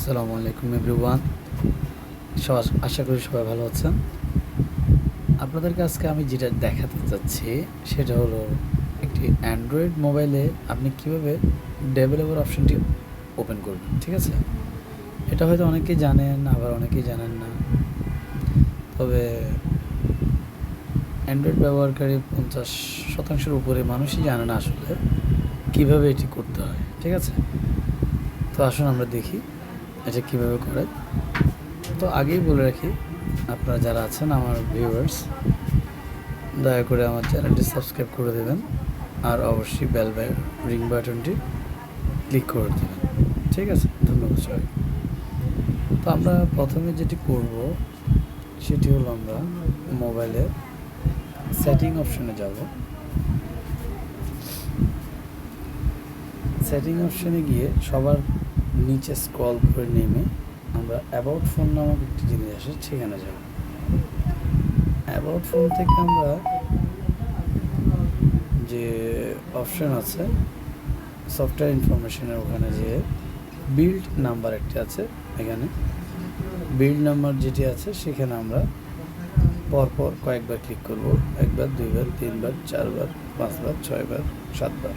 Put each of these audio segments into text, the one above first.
আসসালামু আলাইকুম এভরিওয়ান। আশা করি সবাই ভালো আছেন। আপনাদেরকে আজকে আমি যেটা দেখাতে চাচ্ছি সেটা হলো একটি অ্যান্ড্রয়েড মোবাইলে আপনি কীভাবে ডেভেলপার অপশনটি ওপেন করবেন। ঠিক আছে, এটা হয়তো অনেকেই জানেন, আবার অনেকেই জানেন না। তবে অ্যান্ড্রয়েড ব্যবহারকারী 50% উপরে মানুষই জানে না আসলে কীভাবে এটি করতে হয়। ঠিক আছে, তো আসুন আমরা দেখি এটা কীভাবে করে। তো আগেই বলে রাখি, আপনারা যারা আছেন আমার ভিউয়ার্স, দয়া করে আমার চ্যানেলটি সাবস্ক্রাইব করে দেবেন আর অবশ্যই বেল রিং বাটনটি ক্লিক করে দেবেন। ঠিক আছে, ধন্যবাদ সবাই। তো আমরা প্রথমে যেটি করব সেটি হলো আমরা মোবাইলের সেটিং অপশনে যাব। সেটিং অপশনে গিয়ে সবার নিচে স্ক্রল করে নেমে আমরা অ্যাবাউট ফোন নামক একটি জিনিস আসে সেখানে যাব। অ্যাবাউট ফোন থেকে আমরা যে অপশন আছে সফটওয়্যার ইনফরমেশনের ওখানে যে বিল্ড নাম্বার একটি আছে, এখানে বিল্ড নাম্বার যেটি আছে সেখানে আমরা পরপর কয়েকবার ক্লিক করব। একবার, দুইবার, তিনবার, চারবার, পাঁচবার, ছয়বার, সাতবার,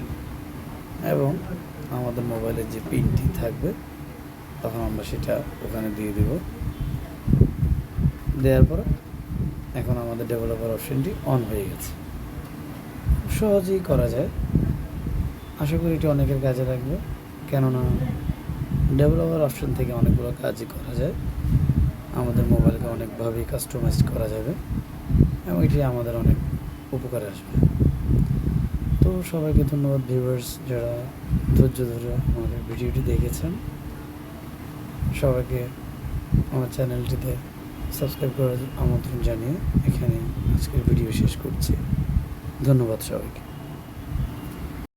এবং আমাদের মোবাইলের যে পিনটি থাকবে তখন আমরা সেটা ওখানে দিয়ে দেব। দেওয়ার পর এখন আমাদের ডেভেলপার অপশনটি অন হয়ে গেছে। সহজেই করা যায়। আশা করি এটি অনেকের কাজে লাগবে, কেননা ডেভেলপার অপশন থেকে অনেকগুলো কাজই করা যায়। আমাদের মোবাইলকে অনেকভাবেই কাস্টমাইজ করা যাবে এবং এটি আমাদের অনেক উপকারে আসবে। তো সবাইকে ধন্যবাদ ভিউয়ার্স, যারা ধৈর্য ধরে আমাদের ভিডিওটি দেখেছেন। সবাইকে আমার চ্যানেলটিতে সাবস্ক্রাইব করার আমন্ত্রণ জানিয়ে এখানে আজকের ভিডিও শেষ করছি। ধন্যবাদ সবাইকে।